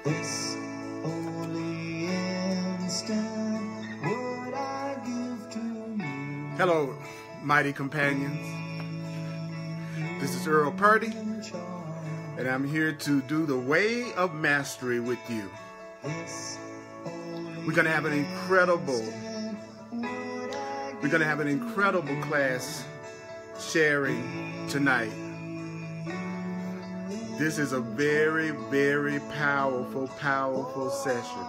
This only instant would I give to you. Hello, mighty companions. This is Earl Purdy, and I'm here to do the way of mastery with you. We're going to have an incredible class sharing tonight. This is a very, very powerful session.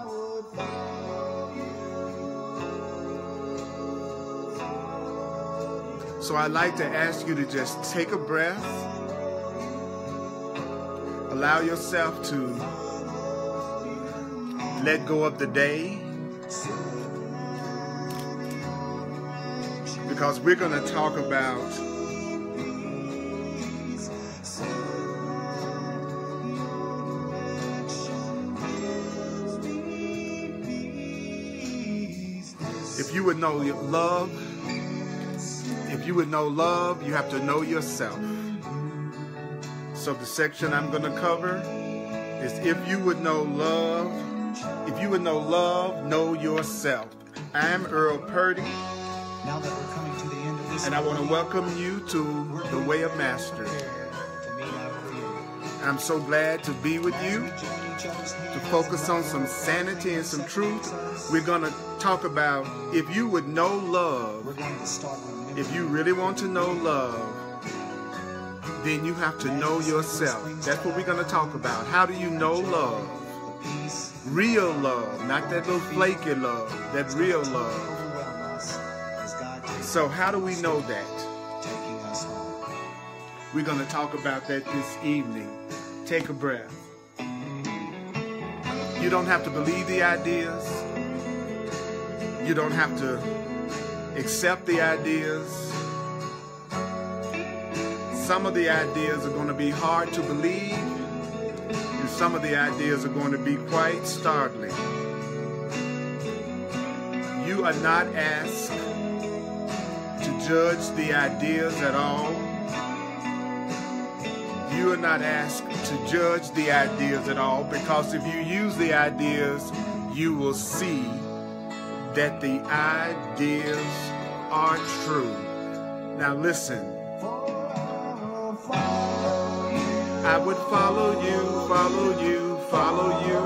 So I'd like to ask you to just take a breath, allow yourself to let go of the day, because we're going to talk about if you would know love. If you would know love, you have to know yourself. So the section I'm going to cover is if you would know love. If you would know love, know yourself. I'm Earl Purdy, Now that we're coming to the end of this, and I want to welcome you to the Way of Mastery. I'm so glad to be with you, to focus on some sanity and some truth. We're going to talk about if you would know love. we're going to start with If you really want to know love, then you have to know yourself. That's what we're going to talk about. How do you know love? Real love, not that little flaky love, that real love. So how do we know that? We're going to talk about that this evening. Take a breath. You don't have to believe the ideas. You don't have to accept the ideas. Some of the ideas are going to be hard to believe, and some of the ideas are going to be quite startling. You are not asked to judge the ideas at all. You are not asked to judge the ideas at all, because if you use the ideas, you will see that the ideas are true. Now listen. I would follow you, follow you, follow you.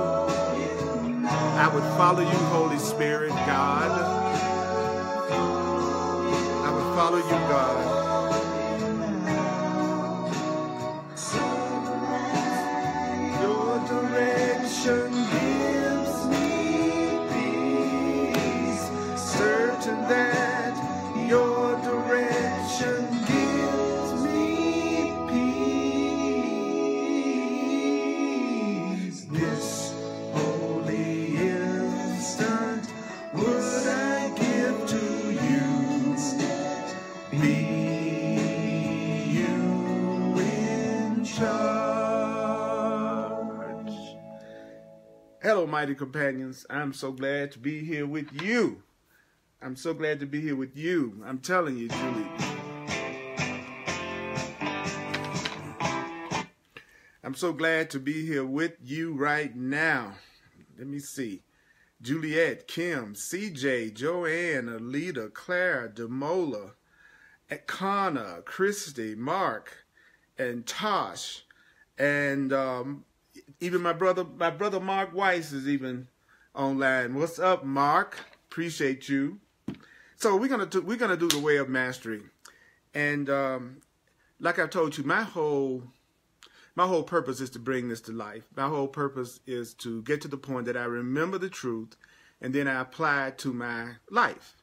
I would follow you, Holy Spirit, God. I would follow you, God. Your direction gives me peace, certain that your direction gives me peace. This holy instant would I give to you. Be you in charge. Hello, mighty companions. I'm so glad to be here with you. I'm so glad to be here with you. I'm telling you, Julie. I'm so glad to be here with you right now. Let me see. Juliet, Kim, CJ, Joanne, Alita, Claire, Demola, Connor, Christy, Mark, and Tosh, and even my brother Mark Weiss is even online. What's up, Mark? Appreciate you. So we're gonna do the way of mastery, and like I told you, my whole purpose is to bring this to life. My whole purpose is to get to the point that I remember the truth, and then I apply it to my life.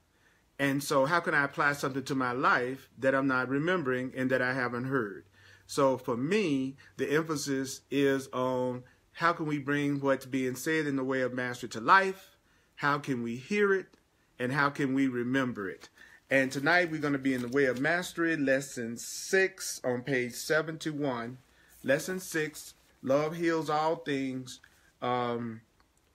And so, how can I apply something to my life that I'm not remembering and that I haven't heard? So for me, the emphasis is on how can we bring what's being said in the way of mastery to life? How can we hear it? And how can we remember it? And tonight we're going to be in the way of mastery, lesson 6 on page 71. Lesson 6, love heals all things, and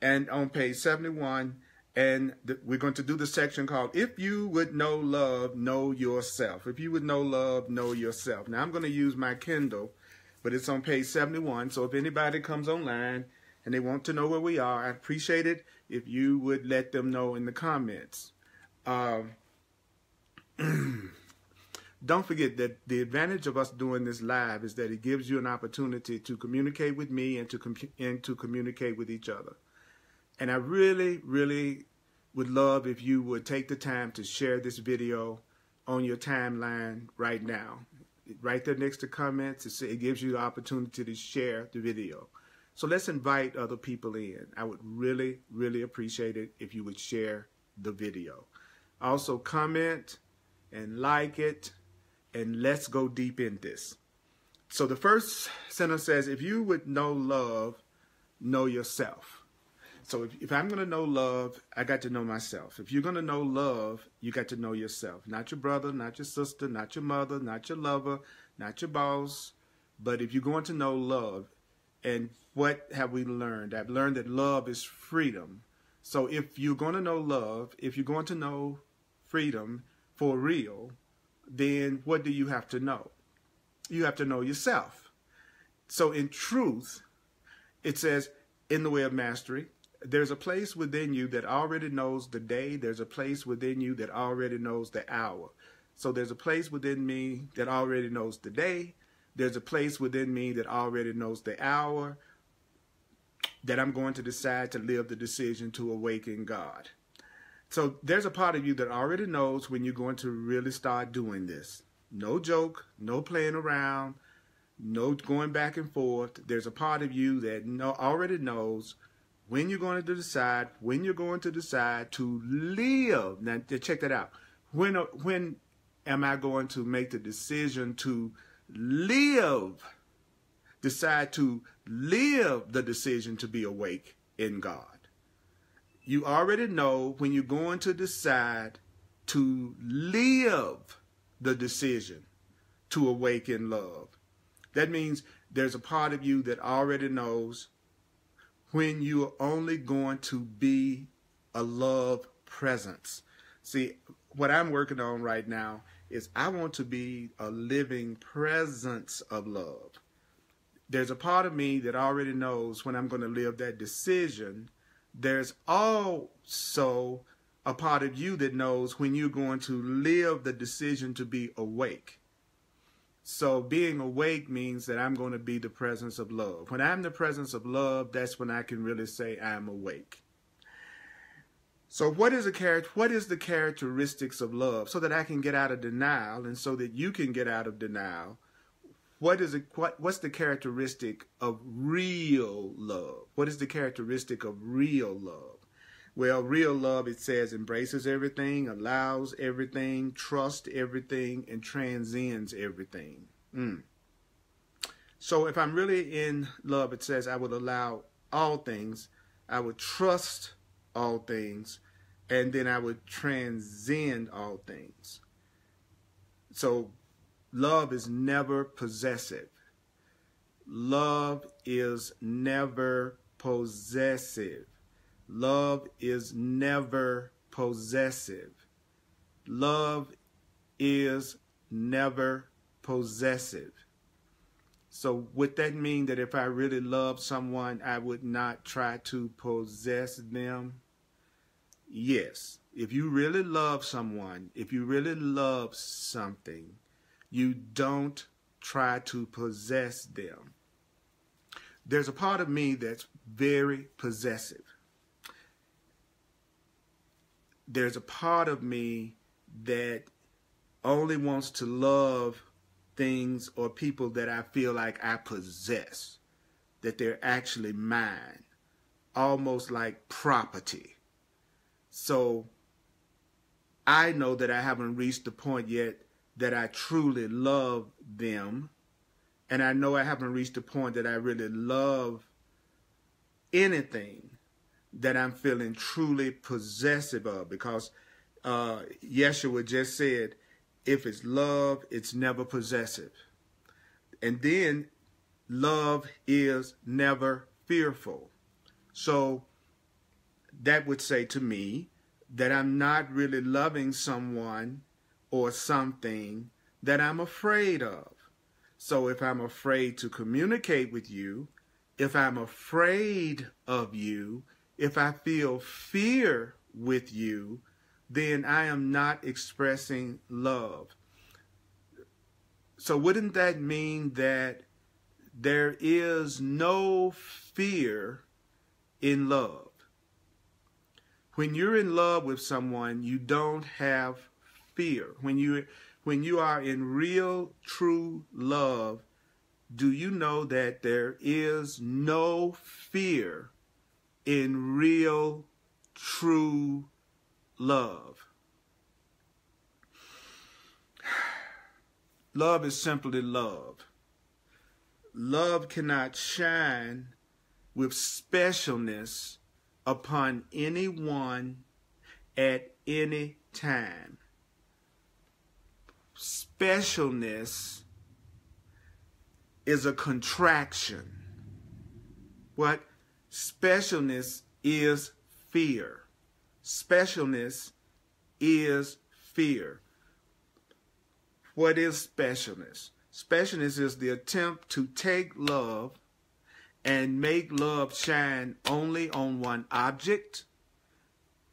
on page 71. And we're going to do the section called If You Would Know Love, Know Yourself. If you would know love, know yourself. Now I'm going to use my Kindle, but it's on page 71. So if anybody comes online and they want to know where we are, I'd appreciate it if you would let them know in the comments. Don't forget that the advantage of us doing this live is that it gives you an opportunity to communicate with me and to communicate with each other. And I really, really would love if you would take the time to share this video on your timeline right now. Right there next to comments, it gives you the opportunity to share the video. So let's invite other people in. I would really, really appreciate it if you would share the video. Also comment and like it, and let's go deep in this. So the first sentence says, if you would know love, know yourself. So if I'm going to know love, I got to know myself. If you're going to know love, you got to know yourself. Not your brother, not your sister, not your mother, not your lover, not your boss. But if you're going to know love, and what have we learned? I've learned that love is freedom. So if you're going to know love, if you're going to know freedom for real, then what do you have to know? You have to know yourself. So in truth, it says, in the way of mastery, there's a place within you that already knows the day. There's a place within you that already knows the hour. So there's a place within me that already knows the day. There's a place within me that already knows the hour that I'm going to decide to live the decision to awaken God. So there's a part of you that already knows when you're going to really start doing this. No joke, no playing around, no going back and forth. There's a part of you that already knows when you're going to decide, to live. Now, check that out. When am I going to make the decision to live? Decide to live the decision to be awake in God. You already know when you're going to decide to live the decision to awaken love. That means there's a part of you that already knows when you're only going to be a love presence. See, what I'm working on right now is I want to be a living presence of love. There's a part of me that already knows when I'm going to live that decision. There's also a part of you that knows when you're going to live the decision to be awake. So being awake means that I'm going to be the presence of love. When I'm the presence of love, that's when I can really say I'm awake. So what is the characteristics of love so that I can get out of denial and so that you can get out of denial? What's the characteristic of real love? What is the characteristic of real love? Well, real love, it says, embraces everything, allows everything, trusts everything, and transcends everything. So if I'm really in love, it says I would allow all things, I would trust all things, and then I would transcend all things. So love is never possessive. Love is never possessive. Love is never possessive. Love is never possessive. So would that mean that if I really love someone, I would not try to possess them? Yes. If you really love someone, if you really love something, you don't try to possess them. There's a part of me that's very possessive. There's a part of me that only wants to love things or people that I feel like I possess, that they're actually mine, almost like property. So I know that I haven't reached the point yet that I truly love them, and I know I haven't reached the point that I really love anything that I'm feeling truly possessive of, because Yeshua just said, if it's love, it's never possessive. And then love is never fearful. So that would say to me that I'm not really loving someone or something that I'm afraid of. So if I'm afraid to communicate with you, if I'm afraid of you, if I feel fear with you, then I am not expressing love. So wouldn't that mean that there is no fear in love? When you're in love with someone, you don't have fear. When you are in real, true love, do you know that there is no fear in real, true love? Love is simply love. Love cannot shine with specialness upon anyone at any time. Specialness is a contraction. What? Specialness is fear. Specialness is fear. What is specialness? Specialness is the attempt to take love and make love shine only on one object,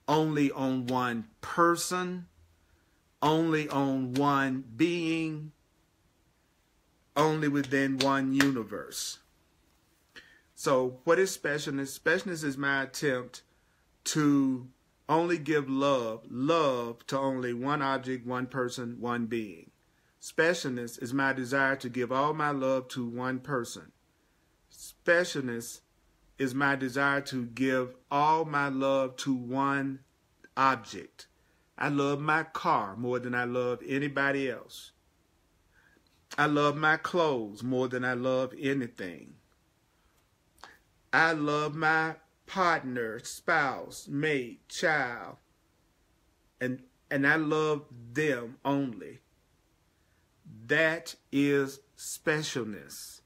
only on one person, only on one being, only within one universe. So what is specialness? Specialness is my attempt to only give love to only one object, one person, one being. Specialness is my desire to give all my love to one person. Specialness is my desire to give all my love to one object. I love my car more than I love anybody else. I love my clothes more than I love anything. I love my partner, spouse, mate, child, and I love them only. That is specialness.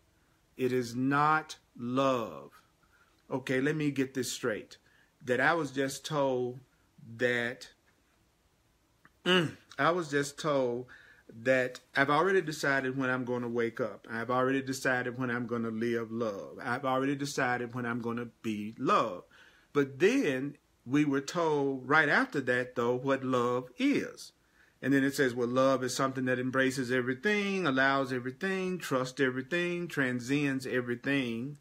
It is not love. Okay, let me get this straight. That I was just told that I've already decided when I'm going to wake up. I've already decided when I'm going to live love. I've already decided when I'm going to be love. But then we were told right after that, though, what love is. And then it says, well, love is something that embraces everything, allows everything, trusts everything, transcends everything.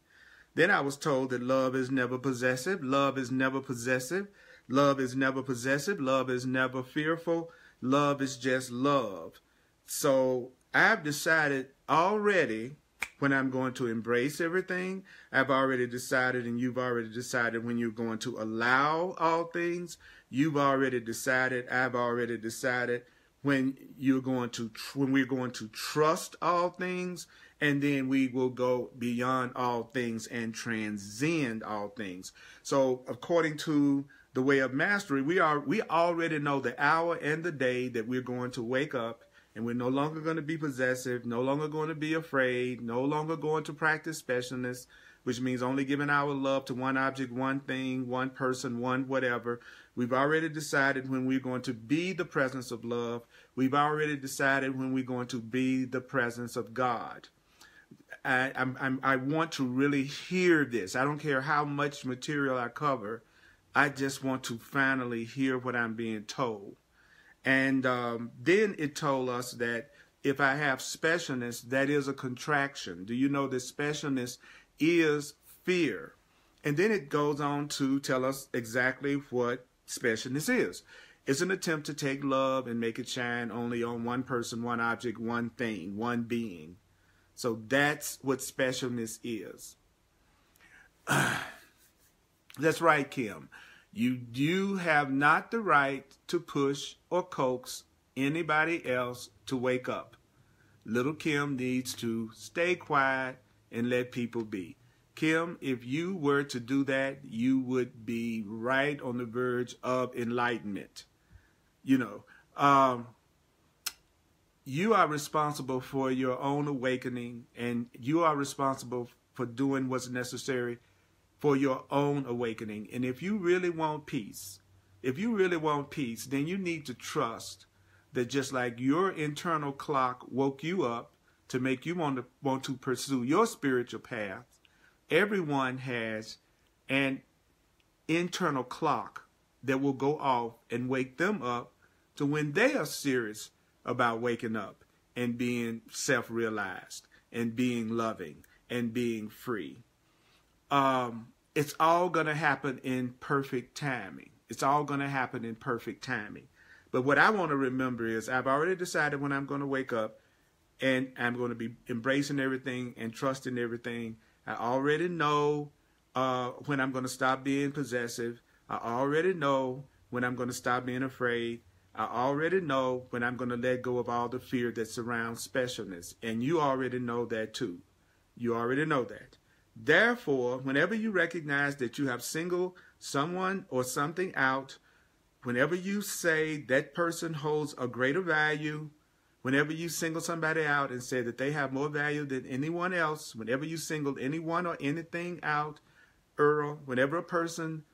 Then I was told that love is never possessive. Love is never possessive. Love is never possessive. Love is never fearful. Love is just love. So I've decided already when I'm going to embrace everything. I've already decided, and you've already decided when you're going to allow all things. You've already decided, I've already decided when we're going to trust all things, and then we will go beyond all things and transcend all things. So according to the way of mastery, we already know the hour and the day that we're going to wake up, and we're no longer going to be possessive, no longer going to be afraid, no longer going to practice specialness, which means only giving our love to one object, one thing, one person, one whatever. We've already decided when we're going to be the presence of love. We've already decided when we're going to be the presence of God. I want to really hear this. I don't care how much material I cover. I just want to finally hear what I'm being told. And then it told us that if I have specialness, that is a contraction. Do you know that specialness is fear? And then it goes on to tell us exactly what specialness is. It's an attempt to take love and make it shine only on one person, one object, one thing, one being. So that's what specialness is. That's right, Kim. You have not the right to push or coax anybody else to wake up. Little Kim needs to stay quiet and let people be. Kim, if you were to do that, you would be right on the verge of enlightenment. You know, you are responsible for your own awakening, and you are responsible for doing what's necessary for your own awakening. And if you really want peace, then you need to trust that just like your internal clock woke you up to make you want to pursue your spiritual path, everyone has an internal clock that will go off and wake them up to when they are serious about waking up and being self-realized and being loving and being free. It's all going to happen in perfect timing. It's all going to happen in perfect timing. But what I want to remember is I've already decided when I'm going to wake up, and I'm going to be embracing everything and trusting everything. I already know when I'm going to stop being possessive. I already know when I'm going to stop being afraid. I already know when I'm going to let go of all the fear that surrounds specialness. And you already know that too. You already know that. Therefore, whenever you recognize that you have singled someone or something out, whenever you say that person holds a greater value, whenever you single somebody out and say that they have more value than anyone else, whenever you single anyone or anything out, Earl, whenever a person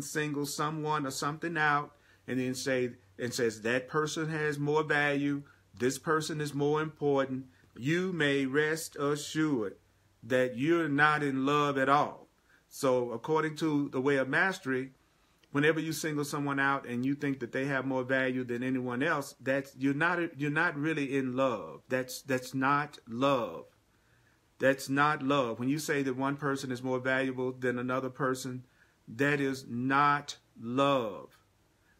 singles someone or something out and then says that person has more value, this person is more important, you may rest assured that you're not in love at all. So according to the way of mastery, whenever you single someone out and you think that they have more value than anyone else, you're not really in love. That's not love. That's not love. When you say that one person is more valuable than another person, that is not love.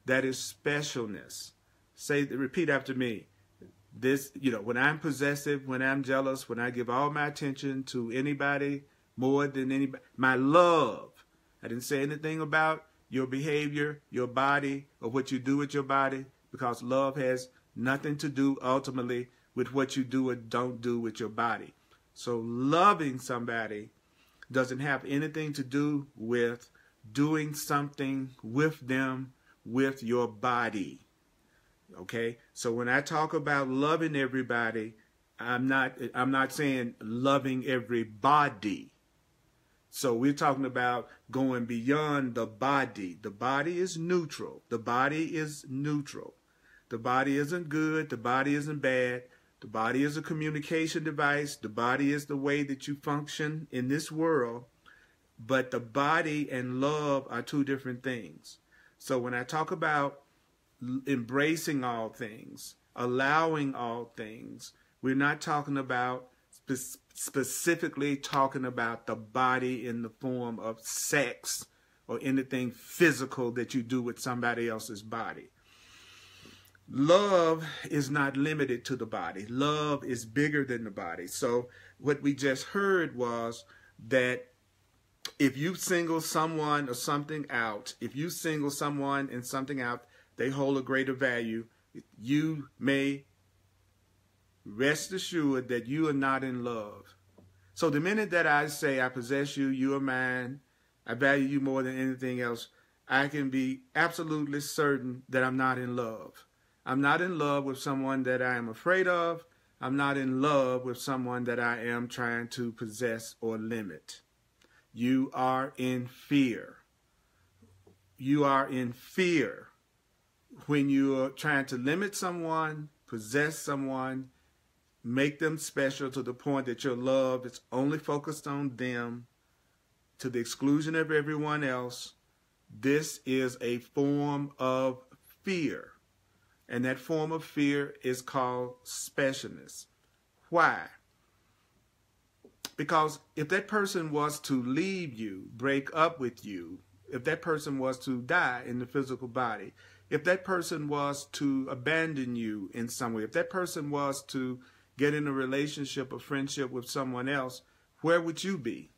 That is specialness. Repeat after me. When I'm possessive, when I'm jealous, when I give all my attention to anybody more than anybody, my love. I didn't say anything about your behavior, your body, or what you do with your body, because love has nothing to do ultimately with what you do or don't do with your body. So loving somebody doesn't have anything to do with doing something with them with your body. Okay? So when I talk about loving everybody, I'm not saying loving everybody. So we're talking about going beyond the body. The body is neutral. The body is neutral. The body isn't good. The body isn't bad. The body is a communication device. The body is the way that you function in this world. But the body and love are two different things. So when I talk about embracing all things, allowing all things, we're not talking about specifically talking about the body in the form of sex or anything physical that you do with somebody else's body. Love is not limited to the body. Love is bigger than the body. So what we just heard was that if you single someone or something out, if you single someone and something out, they hold a greater value, you may rest assured that you are not in love. So the minute that I say I possess you, you are mine, I value you more than anything else, I can be absolutely certain that I'm not in love. I'm not in love with someone that I am afraid of. I'm not in love with someone that I am trying to possess or limit. You are in fear. You are in fear when you are trying to limit someone, possess someone, make them special to the point that your love is only focused on them to the exclusion of everyone else. This is a form of fear. And that form of fear is called specialness. Why? Because if that person was to leave you, break up with you, if that person was to die in the physical body, if that person was to abandon you in some way, if that person was to get in a relationship or friendship with someone else, where would you be?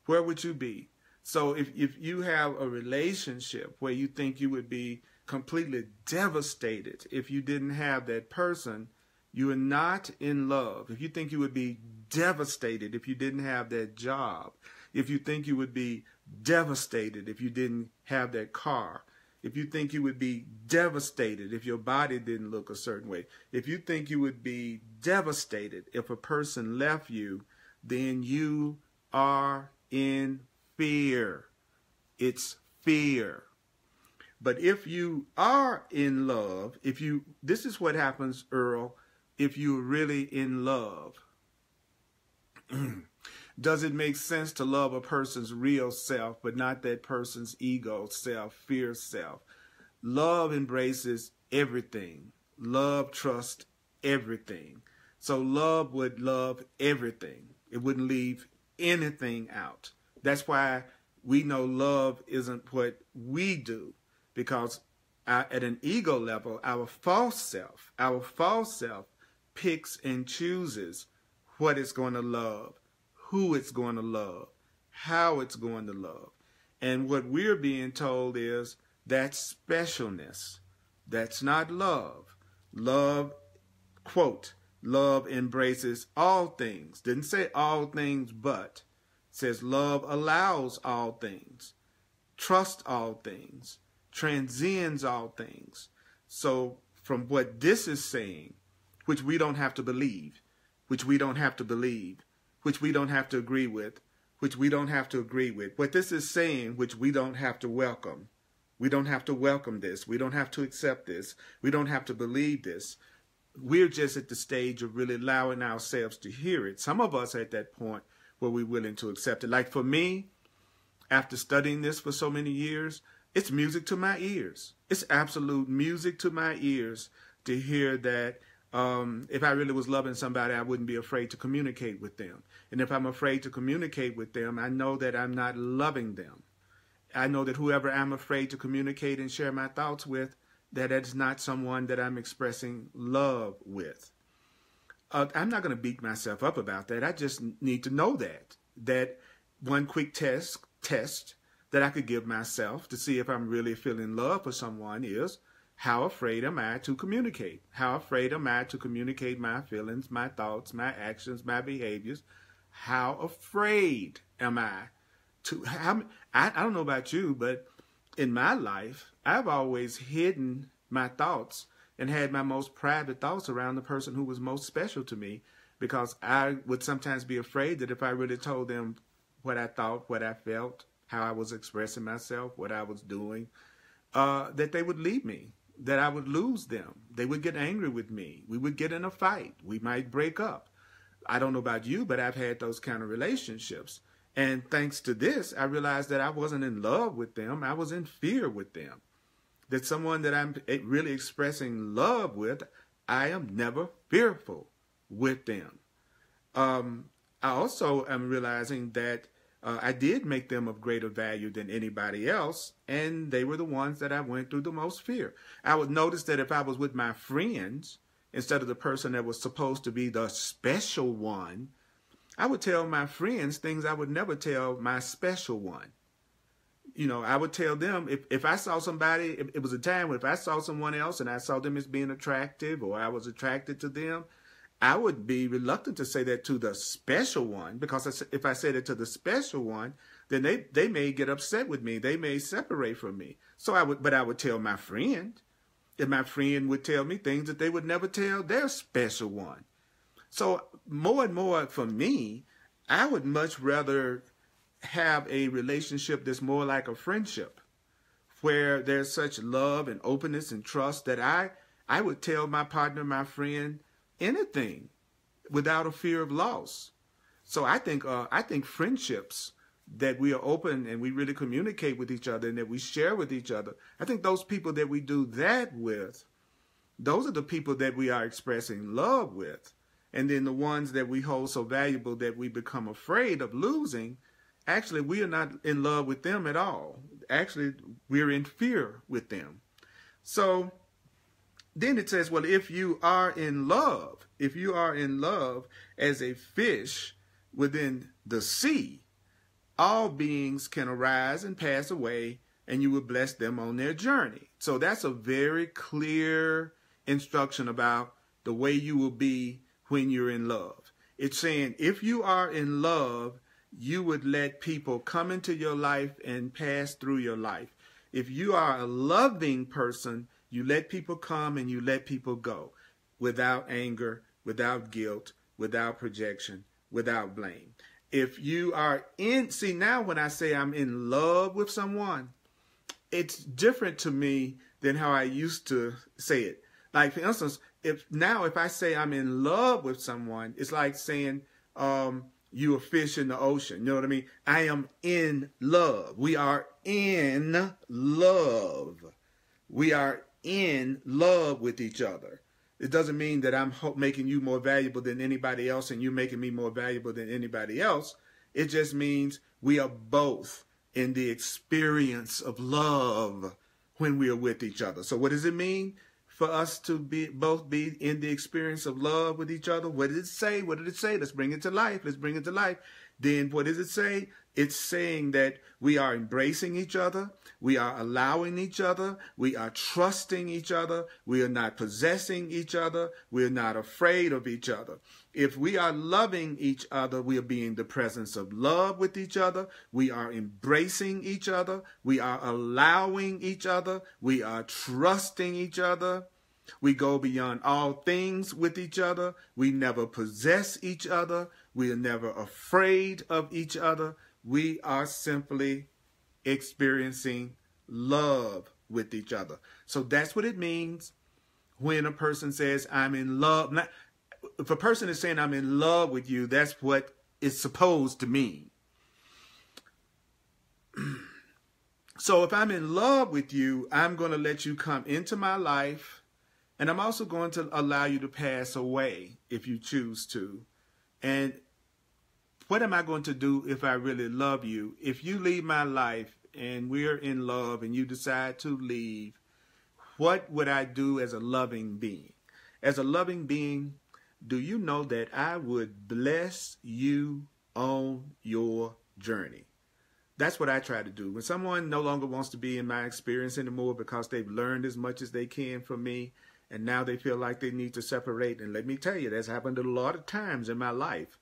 Where would you be? So if you have a relationship where you think you would be completely devastated if you didn't have that person, you are not in love. If you think you would be devastated if you didn't have that job, if you think you would be devastated if you didn't have that car, if you think you would be devastated if your body didn't look a certain way, if you think you would be devastated if a person left you, then you are in fear. It's fear. But if you are in love, this is what happens, Earl, if you're really in love. Does it make sense to love a person's real self, but not that person's ego self, fear self? Love embraces everything. Love trusts everything. So love would love everything. It wouldn't leave anything out. That's why we know love isn't what we do, because at an ego level, our false self picks and chooses what it's going to love, who it's going to love, how it's going to love. And what we're being told is that's specialness. That's not love. Love, quote, love embraces all things. Didn't say all things, but says love allows all things, trusts all things, transcends all things. So from what this is saying, which we don't have to believe, which we don't have to believe, which we don't have to agree with, which we don't have to agree with, what this is saying, which we don't have to welcome. We don't have to welcome this. We don't have to accept this. We don't have to believe this. We're just at the stage of really allowing ourselves to hear it. Some of us are at that point where we're willing to accept it. Like for me, after studying this for so many years, it's music to my ears. It's absolute music to my ears to hear that if I really was loving somebody, I wouldn't be afraid to communicate with them. And if I'm afraid to communicate with them, I know that I'm not loving them. I know that whoever I'm afraid to communicate and share my thoughts with, that is not someone that I'm expressing love with. I'm not going to beat myself up about that. I just need to know that one quick test that I could give myself to see if I'm really feeling love for someone is, how afraid am I to communicate? How afraid am I to communicate my feelings, my thoughts, my actions, my behaviors? How afraid am I to, I don't know about you, but in my life, I've always hidden my thoughts and had my most private thoughts around the person who was most special to me, because I would sometimes be afraid that if I really told them what I thought, what I felt, how I was expressing myself, what I was doing, that they would leave me, that I would lose them. They would get angry with me. We would get in a fight. We might break up. I don't know about you, but I've had those kind of relationships. And thanks to this, I realized that I wasn't in love with them. I was in fear with them. That someone that I'm really expressing love with, I am never fearful with them. I also am realizing that I did make them of greater value than anybody else, and they were the ones that I went through the most fear. I would notice that if I was with my friends, instead of the person that was supposed to be the special one, I would tell my friends things I would never tell my special one. You know, I would tell them, if I saw somebody, it was a time when if I saw someone else and I saw them as being attractive, or I was attracted to them, I would be reluctant to say that to the special one, because if I said it to the special one, then they may get upset with me. They may separate from me. So I would tell my friend, and my friend would tell me things that they would never tell their special one. So more and more for me, I would much rather have a relationship that's more like a friendship, where there's such love and openness and trust that I would tell my partner, my friend, anything without a fear of loss. So I think friendships that we are open and we really communicate with each other and that we share with each other, I think those people that we do that with, those are the people that we are expressing love with. And then the ones that we hold so valuable that we become afraid of losing, actually we are not in love with them at all. Actually, we're in fear with them. So then it says, well, if you are in love as a fish within the sea, all beings can arise and pass away, and you will bless them on their journey. So that's a very clear instruction about the way you will be when you're in love. It's saying if you are in love, you would let people come into your life and pass through your life. If you are a loving person, you let people come and you let people go without anger, without guilt, without projection, without blame. If you are see, now when I say I'm in love with someone, it's different to me than how I used to say it. Like, for instance, if I say I'm in love with someone, it's like saying, You a fish in the ocean. You know what I mean? I am in love. We are in love. We are in love with each other. It doesn't mean that I'm making you more valuable than anybody else and you making me more valuable than anybody else. It just means we are both in the experience of love when we are with each other. So what does it mean for us to both be in the experience of love with each other? What did it say? What did it say? Let's bring it to life. Let's bring it to life. Then what does it say? It's saying that we are embracing each other. We are allowing each other. We are trusting each other. We are not possessing each other. We are not afraid of each other. If we are loving each other, we are being the presence of love with each other. We are embracing each other. We are allowing each other. We are trusting each other. We go beyond all things with each other. We never possess each other. We are never afraid of each other. We are simply experiencing love with each other. So that's what it means when a person says, I'm in love. Now, if a person is saying, I'm in love with you, that's what it's supposed to mean. So if I'm in love with you, I'm going to let you come into my life. And I'm also going to allow you to pass away if you choose to. And what am I going to do if I really love you? If you leave my life and we're in love and you decide to leave, what would I do as a loving being? As a loving being, do you know that I would bless you on your journey? That's what I try to do. When someone no longer wants to be in my experience anymore because they've learned as much as they can from me, and now they feel like they need to separate. And let me tell you, that's happened a lot of times in my life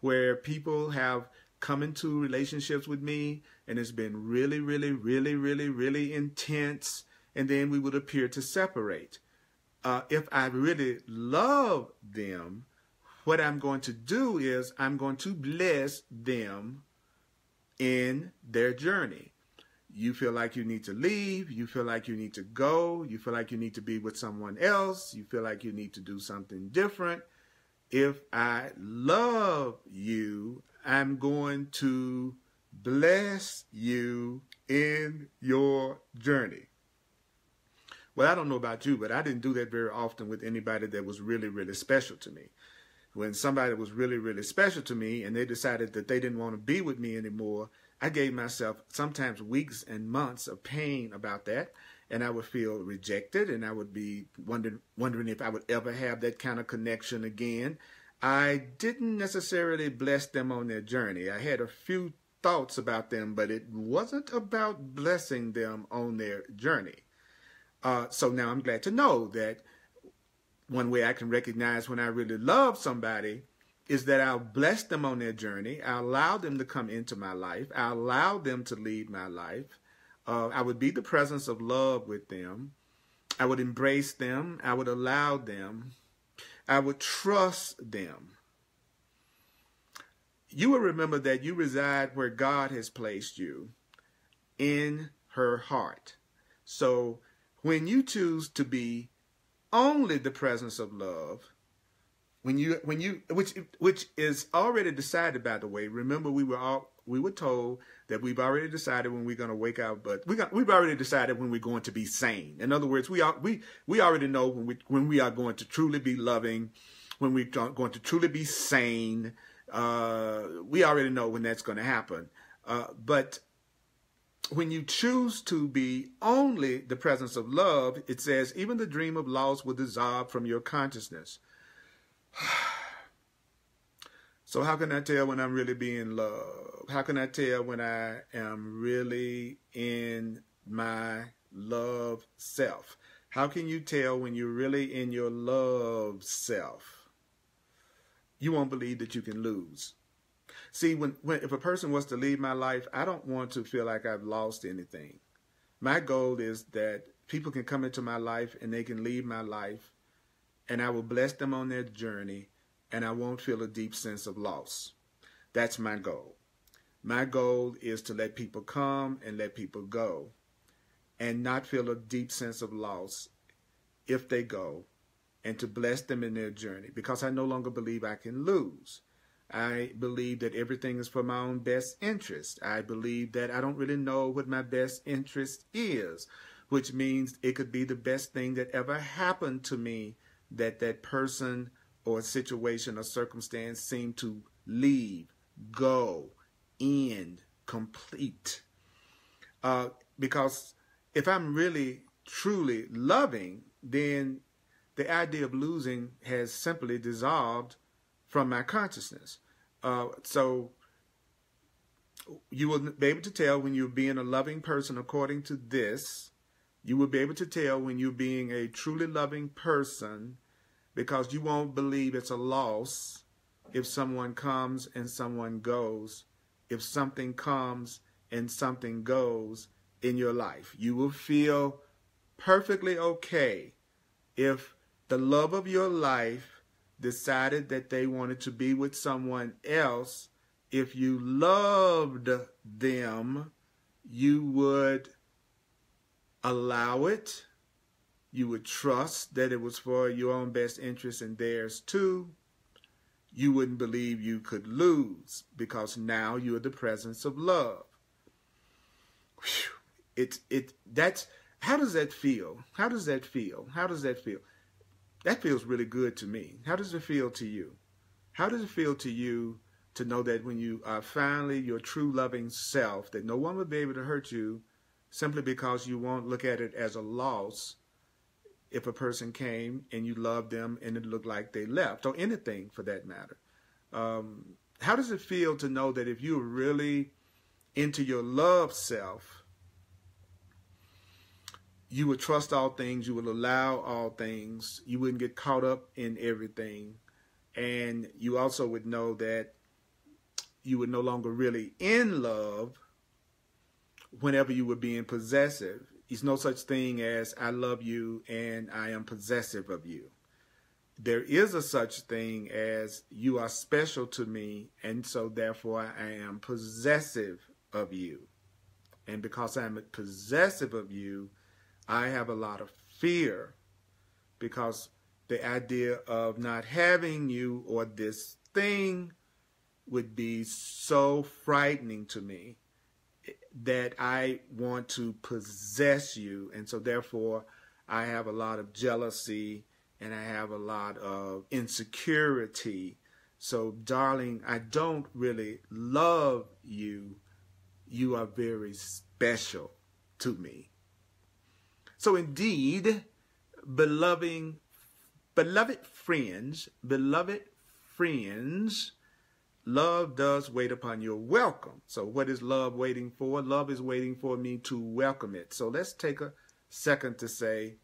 where people have come into relationships with me and it's been really, really, really, really, really intense. And then we would appear to separate. If I really love them, what I'm going to do is I'm going to bless them in their journey. You feel like you need to leave. You feel like you need to go. You feel like you need to be with someone else. You feel like you need to do something different. If I love you, I'm going to bless you in your journey. Well, I don't know about you, but I didn't do that very often with anybody that was really, really special to me. When somebody was really, really special to me and they decided that they didn't want to be with me anymore, I gave myself sometimes weeks and months of pain about that. And I would feel rejected and I would be wondering if I would ever have that kind of connection again. I didn't necessarily bless them on their journey. I had a few thoughts about them, but it wasn't about blessing them on their journey. So now I'm glad to know that one way I can recognize when I really love somebody is that I'll bless them on their journey. I'll allow them to come into my life. I'll allow them to lead my life. I would be the presence of love with them. I would embrace them. I would allow them. I would trust them. You will remember that you reside where God has placed you, in her heart. So when you choose to be only the presence of love, which is already decided, by the way. Remember, we were told that we've already decided when we're going to wake up, but we've already decided when we're going to be sane. In other words, we already know when we are going to truly be loving, when we're going to truly be sane. We already know when that's going to happen. But when you choose to be only the presence of love, it says, even the dream of loss will dissolve from your consciousness. So how can I tell when I'm really being loved? How can I tell when I am really in my love self? How can you tell when you're really in your love self? You won't believe that you can lose. See, if a person was to leave my life, I don't want to feel like I've lost anything. My goal is that people can come into my life and they can leave my life, and I will bless them on their journey, and I won't feel a deep sense of loss. That's my goal. My goal is to let people come and let people go, and not feel a deep sense of loss if they go, and to bless them in their journey, because I no longer believe I can lose. I believe that everything is for my own best interest. I believe that I don't really know what my best interest is, which means it could be the best thing that ever happened to me that that person or situation or circumstance seemed to leave, go, end, complete. Because if I'm really, truly loving, then the idea of losing has simply dissolved from my consciousness. So you will be able to tell when you're being a loving person according to this. You will be able to tell when you're being a truly loving person, because you won't believe it's a loss if someone comes and someone goes. If something comes and something goes in your life, you will feel perfectly okay if the love of your life decided that they wanted to be with someone else. If you loved them, you would allow it. You would trust that it was for your own best interest and theirs too. You wouldn't believe you could lose, because now you're the presence of love. That's, how does that feel? How does that feel? How does that feel? That feels really good to me. How does it feel to you? How does it feel to you to know that when you are finally your true loving self, that no one will be able to hurt you simply because you won't look at it as a loss if a person came and you loved them and it looked like they left, or anything for that matter? How does it feel to know that if you're really into your love self, you would trust all things, you would allow all things, you wouldn't get caught up in everything, and you also would know that you were no longer really in love whenever you were being possessive. There's no such thing as I love you and I am possessive of you. There is a such thing as you are special to me, and so therefore I am possessive of you. And because I'm possessive of you, I have a lot of fear, because the idea of not having you or this thing would be so frightening to me that I want to possess you. And so therefore I have a lot of jealousy and I have a lot of insecurity. So darling, I don't really love you. You are very special to me. So indeed, beloved friends, love does wait upon your welcome. So what is love waiting for? Love is waiting for me to welcome it. So let's take a second to say,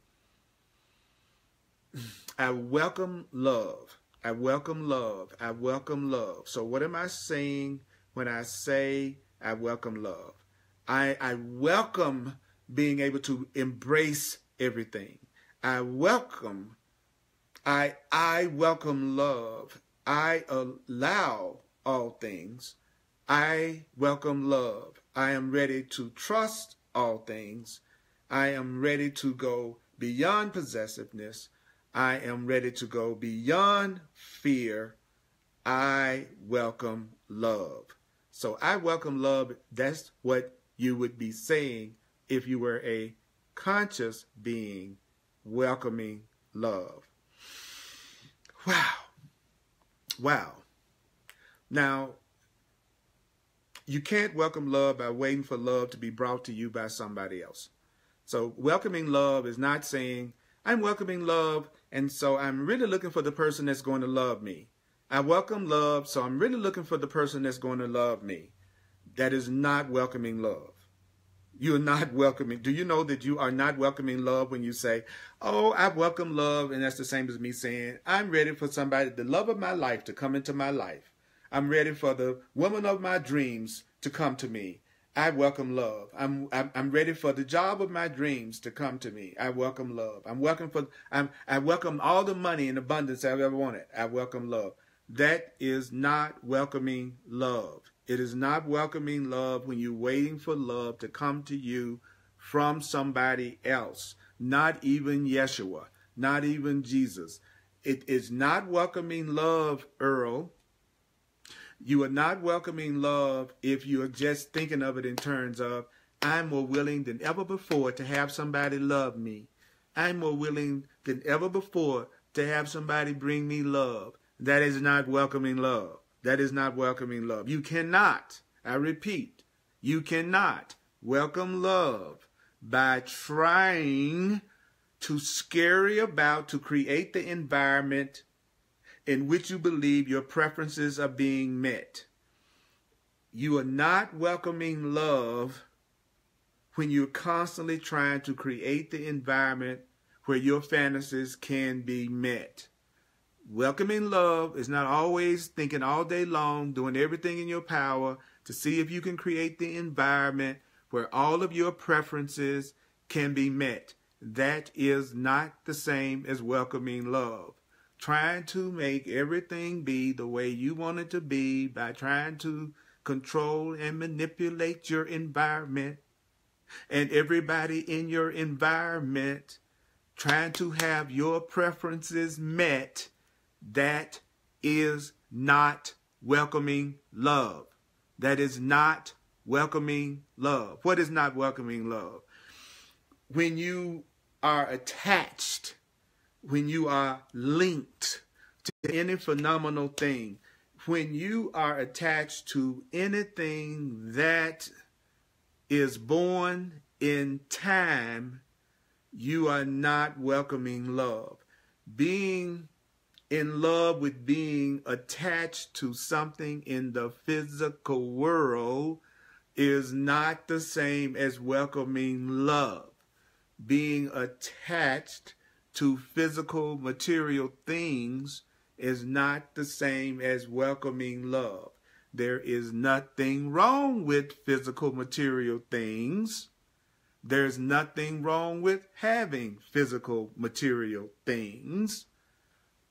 I welcome love. I welcome love. I welcome love. So what am I saying when I say I welcome love? I welcome being able to embrace everything. I welcome love. I allow all things. I welcome love. I am ready to trust all things. I am ready to go beyond possessiveness. I am ready to go beyond fear. I welcome love. So I welcome love. That's what you would be saying if you were a conscious being welcoming love. Wow. Wow. Now, you can't welcome love by waiting for love to be brought to you by somebody else. So welcoming love is not saying, I'm welcoming love, and so I'm really looking for the person that's going to love me. I welcome love, so I'm really looking for the person that's going to love me. That is not welcoming love. You are not welcoming. Do you know that you are not welcoming love when you say, oh, I welcome love, and that's the same as me saying, I'm ready for somebody, the love of my life, to come into my life. I'm ready for the woman of my dreams to come to me. I welcome love. I'm ready for the job of my dreams to come to me. I welcome love. I welcome all the money in abundance I've ever wanted. I welcome love. That is not welcoming love. It is not welcoming love when you're waiting for love to come to you from somebody else. Not even Yeshua. Not even Jesus. It is not welcoming love, Earl, You are not welcoming love if you are just thinking of it in terms of, I'm more willing than ever before to have somebody love me. I'm more willing than ever before to have somebody bring me love. That is not welcoming love. That is not welcoming love. You cannot, I repeat, you cannot welcome love by trying to scurry about to create the environment in which you believe your preferences are being met. You are not welcoming love when you're constantly trying to create the environment where your fantasies can be met. Welcoming love is not always thinking all day long, doing everything in your power to see if you can create the environment where all of your preferences can be met. That is not the same as welcoming love. Trying to make everything be the way you want it to be by trying to control and manipulate your environment and everybody in your environment, trying to have your preferences met, that is not welcoming love. That is not welcoming love. What is not welcoming love? When you are attached, when you are linked to any phenomenal thing, when you are attached to anything that is born in time, you are not welcoming love. Being in love with being attached to something in the physical world is not the same as welcoming love. Being attached to physical material things is not the same as welcoming love. There is nothing wrong with physical material things. There's nothing wrong with having physical material things.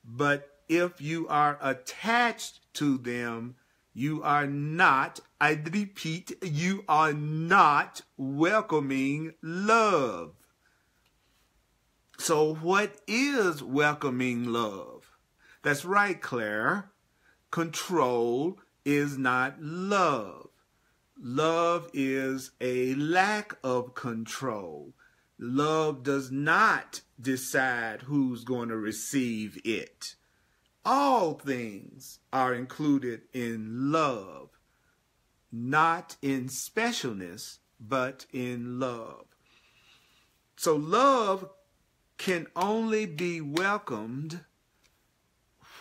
But if you are attached to them, you are not, I repeat, you are not welcoming love. So what is welcoming love? That's right, Claire. Control is not love. Love is a lack of control. Love does not decide who's going to receive it. All things are included in love, not in specialness, but in love. So love can only be welcomed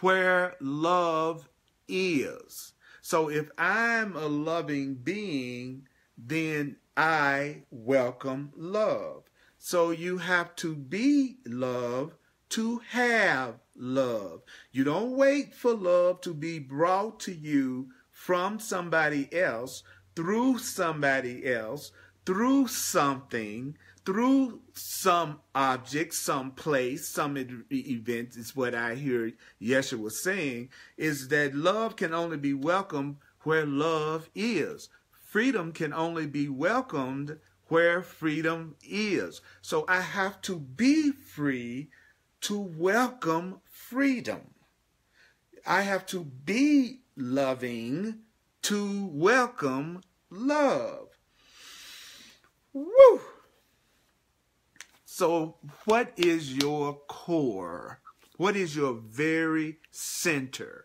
where love is. So if I'm a loving being, then I welcome love. So you have to be love to have love. You don't wait for love to be brought to you from somebody else, through somebody else, through something, through some object, some place, some event, is what I hear Yeshua saying, is that love can only be welcomed where love is. Freedom can only be welcomed where freedom is. So I have to be free to welcome freedom. I have to be loving to welcome love. Woo! So what is your core? What is your very center?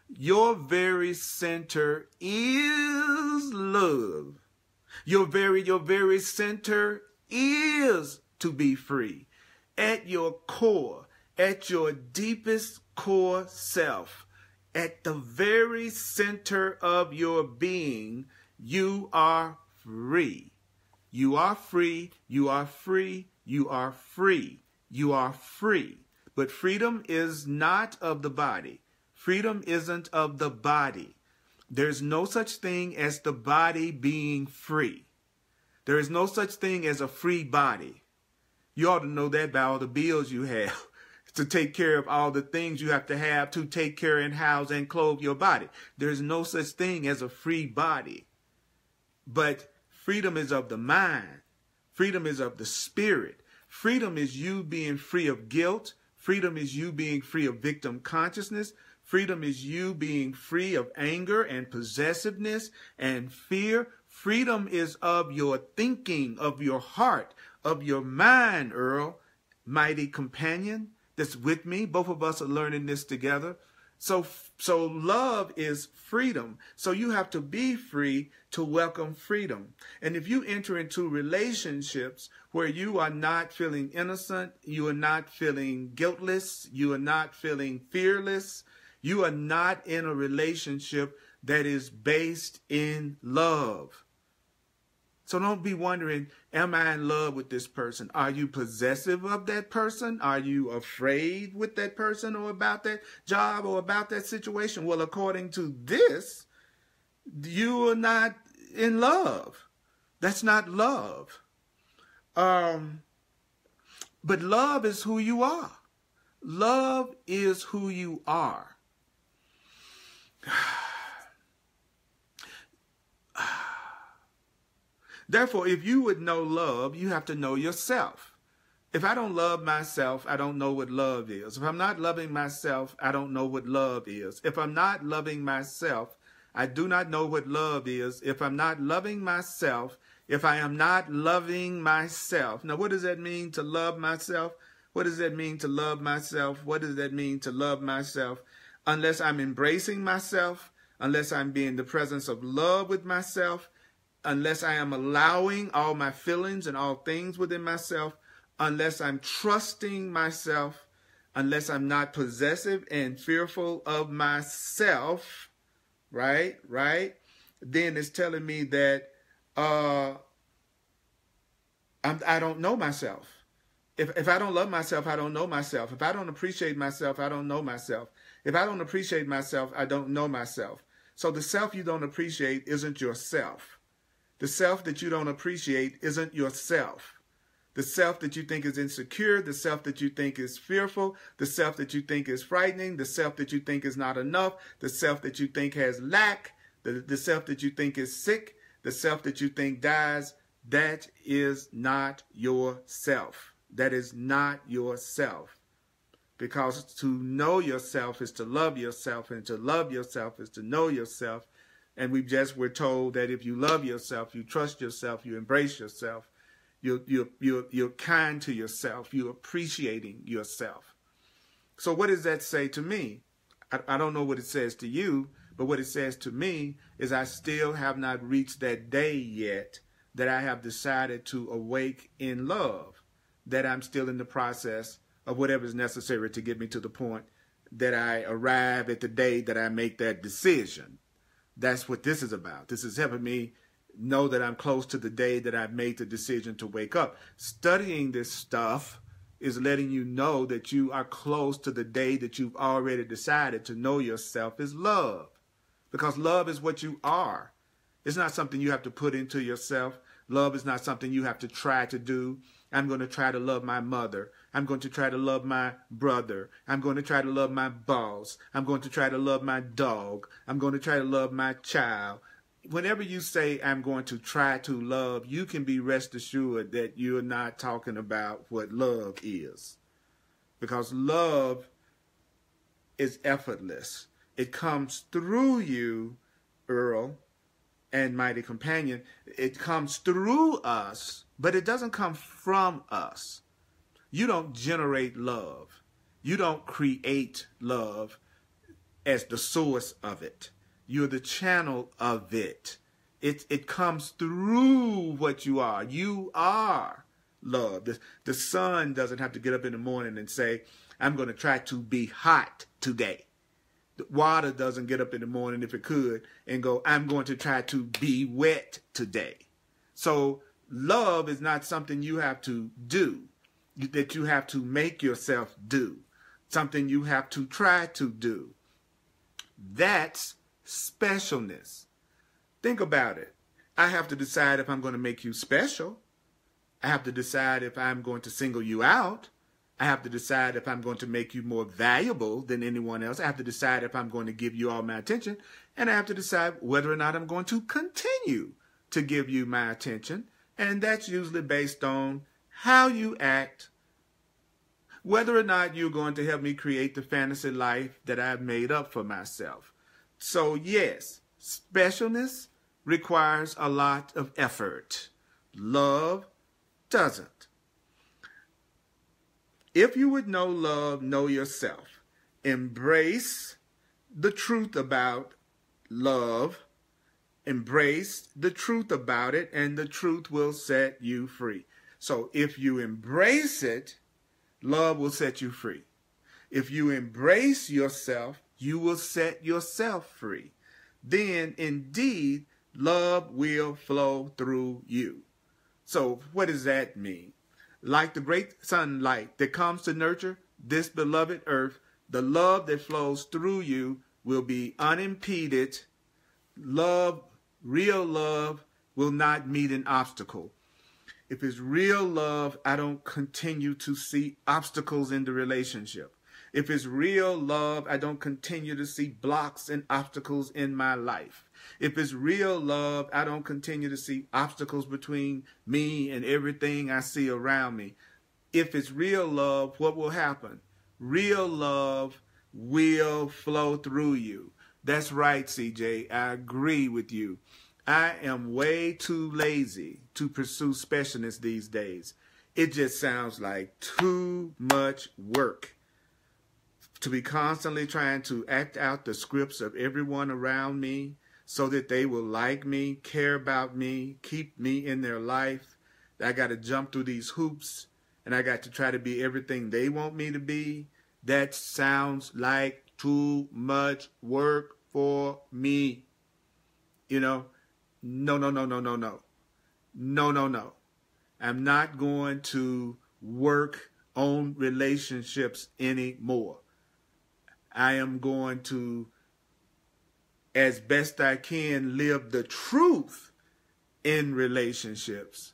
Your very center is love. Your very center is to be free. At your core, at your deepest core self, at the very center of your being, you are free. You are free, you are free, you are free, you are free. But freedom is not of the body. Freedom isn't of the body. There's no such thing as the body being free. There is no such thing as a free body. You ought to know that by all the bills you have to take care of all the things you have to take care and house and clothe your body. There's no such thing as a free body. But freedom is of the mind. Freedom is of the spirit. Freedom is you being free of guilt. Freedom is you being free of victim consciousness. Freedom is you being free of anger and possessiveness and fear. Freedom is of your thinking, of your heart, of your mind, Earl, mighty companion that's with me. Both of us are learning this together. So love is freedom. So you have to be free to welcome freedom. And if you enter into relationships where you are not feeling innocent, you are not feeling guiltless, you are not feeling fearless, you are not in a relationship that is based in love. So don't be wondering, am I in love with this person? Are you possessive of that person? Are you afraid with that person or about that job or about that situation? Well, according to this, you are not in love. That's not love. But love is who you are. Love is who you are. Therefore, if you would know love, you have to know yourself. If I don't love myself, I don't know what love is. If I'm not loving myself, I don't know what love is. If I'm not loving myself, I do not know what love is. If I'm not loving myself, if I am not loving myself. Now, what does that mean to love myself? What does that mean to love myself? What does that mean to love myself? Unless I'm embracing myself, unless I'm being in the presence of love with myself, unless I am allowing all my feelings and all things within myself, unless I'm trusting myself, unless I'm not possessive and fearful of myself, right? Then it's telling me that I don't know myself. If I don't love myself, I don't know myself. If I don't appreciate myself, I don't know myself. If I don't appreciate myself, I don't know myself. So the self you don't appreciate isn't yourself. The self that you don't appreciate isn't yourself. The self that you think is insecure, the self that you think is fearful, the self that you think is frightening, the self that you think is not enough, the self that you think has lack, the self that you think is sick, the self that you think dies, that is not yourself. That is not yourself. Because to know yourself is to love yourself, and to love yourself is to know yourself. And we're told that if you love yourself, you trust yourself, you embrace yourself, you're kind to yourself, you're appreciating yourself. So what does that say to me? I don't know what it says to you, but what it says to me is I still have not reached that day yet that I have decided to awake in love, that I'm still in the process of whatever is necessary to get me to the point that I arrive at the day that I make that decision. That's what this is about. This is helping me know that I'm close to the day that I've made the decision to wake up. Studying this stuff is letting you know that you are close to the day that you've already decided to know yourself is love. Because love is what you are. It's not something you have to put into yourself. Love is not something you have to try to do. I'm going to try to love my mother. I'm going to try to love my brother. I'm going to try to love my boss. I'm going to try to love my dog. I'm going to try to love my child. Whenever you say I'm going to try to love, you can be rest assured that you're not talking about what love is. Because love is effortless. It comes through you, Earl, and mighty companion. It comes through us, but it doesn't come from us. You don't generate love. You don't create love as the source of it. You're the channel of it. It comes through what you are. You are love. The sun doesn't have to get up in the morning and say, I'm going to try to be hot today. The water doesn't get up in the morning, if it could, and go, I'm going to try to be wet today. So love is not something you have to do, that you have to make yourself do, something you have to try to do. That's specialness. Think about it. I have to decide if I'm going to make you special. I have to decide if I'm going to single you out. I have to decide if I'm going to make you more valuable than anyone else. I have to decide if I'm going to give you all my attention. And I have to decide whether or not I'm going to continue to give you my attention. And that's usually based on how you act, whether or not you're going to help me create the fantasy life that I've made up for myself. So yes, specialness requires a lot of effort. Love doesn't. If you would know love, know yourself. Embrace the truth about love. Embrace the truth about it, and the truth will set you free. So if you embrace it, love will set you free. If you embrace yourself, you will set yourself free. Then indeed, love will flow through you. So what does that mean? Like the great sunlight that comes to nurture this beloved earth, the love that flows through you will be unimpeded. Love, real love, will not meet an obstacle. If it's real love, I don't continue to see obstacles in the relationship. If it's real love, I don't continue to see blocks and obstacles in my life. If it's real love, I don't continue to see obstacles between me and everything I see around me. If it's real love, what will happen? Real love will flow through you. That's right, CJ. I agree with you. I am way too lazy to pursue specialness these days. It just sounds like too much work to be constantly trying to act out the scripts of everyone around me so that they will like me, care about me, keep me in their life. I got to jump through these hoops and I got to try to be everything they want me to be. That sounds like too much work for me. You know, no. No. I'm not going to work on relationships anymore. I am going to, as best I can, live the truth in relationships.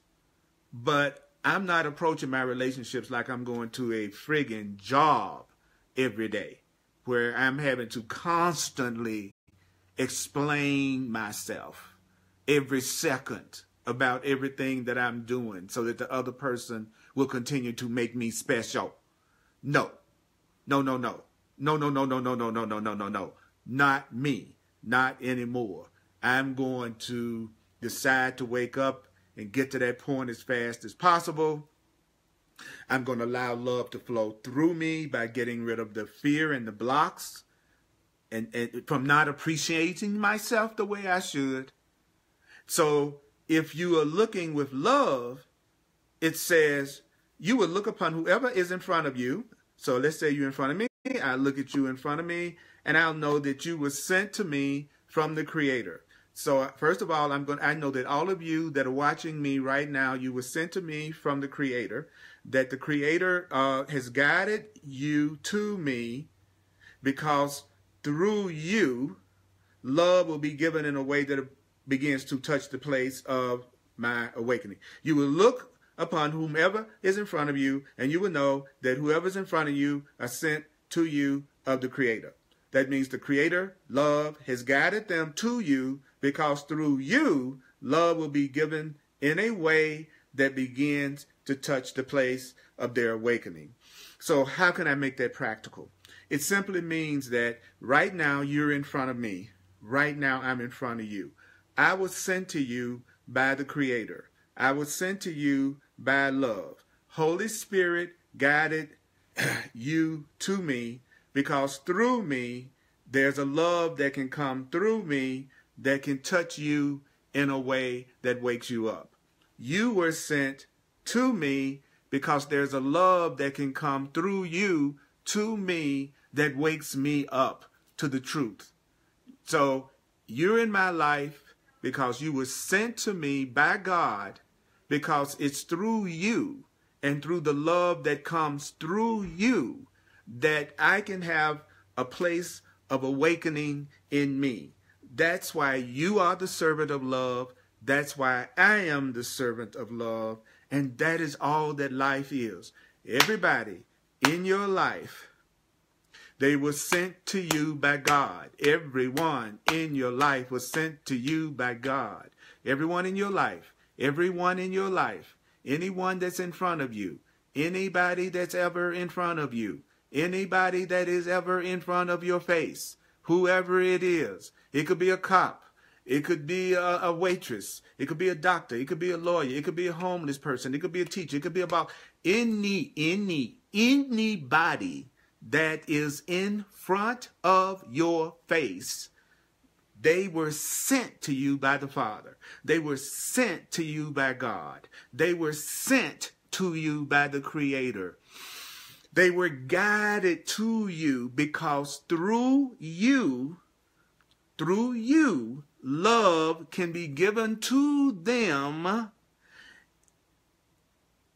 But I'm not approaching my relationships like I'm going to a friggin' job every day, where I'm having to constantly explain myself every second about everything that I'm doing so that the other person will continue to make me special. No. Not me. Not anymore. I'm going to decide to wake up and get to that point as fast as possible. I'm going to allow love to flow through me by getting rid of the fear and the blocks and from not appreciating myself the way I should. So if you are looking with love, it says you will look upon whoever is in front of you. So let's say you're in front of me. I look at you in front of me, and I'll know that you were sent to me from the Creator. So first of all, I know that all of you that are watching me right now, you were sent to me from the Creator, that the Creator has guided you to me, because through you, love will be given in a way that begins to touch the place of my awakening. You will look upon whomever is in front of you, and you will know that whoever's in front of you are sent to you of the Creator. That means the Creator, love, has guided them to you, because through you, love will be given in a way that begins to touch the place of their awakening. So how can I make that practical? It simply means that right now you're in front of me. Right now I'm in front of you. I was sent to you by the Creator. I was sent to you by love. Holy Spirit guided you to me, because through me, there's a love that can come through me that can touch you in a way that wakes you up. You were sent to me because there's a love that can come through you to me that wakes me up to the truth. So you're in my life because you were sent to me by God, because it's through you and through the love that comes through you that I can have a place of awakening in me. That's why you are the servant of love. That's why I am the servant of love. And that is all that life is. Everybody in your life, they were sent to you by God. Everyone in your life was sent to you by God. Everyone in your life, anyone that's in front of you, Anybody that's ever in front of you, anybody that is ever in front of your face, whoever it is. It could be a cop. It could be a waitress. It could be a doctor. It could be a lawyer. It could be a homeless person. It could be a teacher. It could be about anybody that is in front of your face. They were sent to you by the Father. They were sent to you by God. They were sent to you by the Creator. They were guided to you because through you, love can be given to them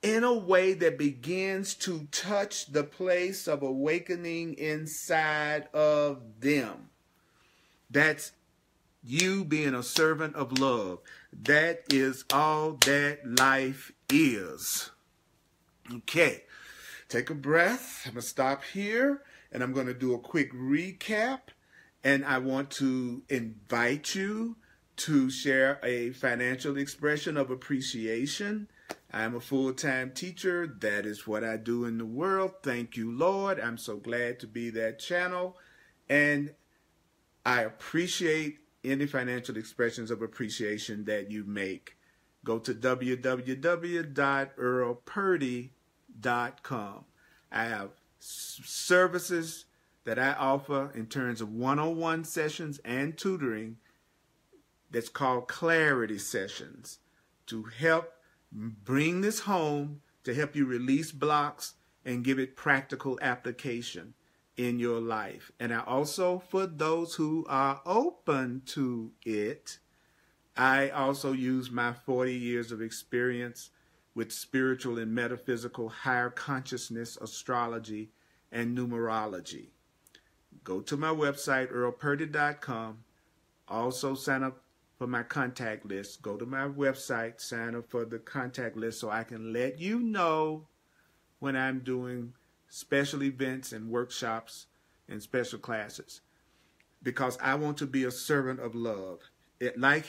in a way that begins to touch the place of awakening inside of them. That's you being a servant of love. That is all that life is. Okay, take a breath. I'm going to stop here and I'm going to do a quick recap. And I want to invite you to share a financial expression of appreciation. I'm a full-time teacher. That is what I do in the world. Thank you, Lord. I'm so glad to be that channel. And I appreciate any financial expressions of appreciation that you make. Go to www.earlpurdy.com. I have services that I offer in terms of one-on-one sessions and tutoring that's called clarity sessions to help bring this home, to help you release blocks and give it practical application in your life. And I also, for those who are open to it, I also use my 40 years of experience with spiritual and metaphysical higher consciousness, astrology, and numerology. Go to my website, earlpurdy.com. Also sign up for my contact list. Go to my website, sign up for the contact list so I can let you know when I'm doing special events and workshops and special classes. Because I want to be a servant of love. And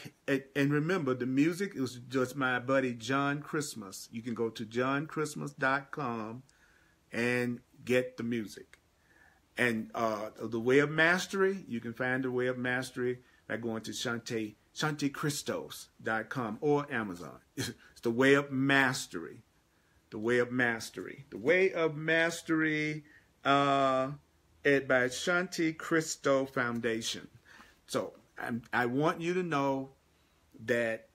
remember, the music is just my buddy John Christmas. You can go to johnchristmas.com and get the music. And the Way of Mastery, you can find the Way of Mastery by going to shantichristos.com or Amazon. It's the Way of Mastery. The Way of Mastery. The Way of Mastery by Shanti Christo Foundation. So I want you to know that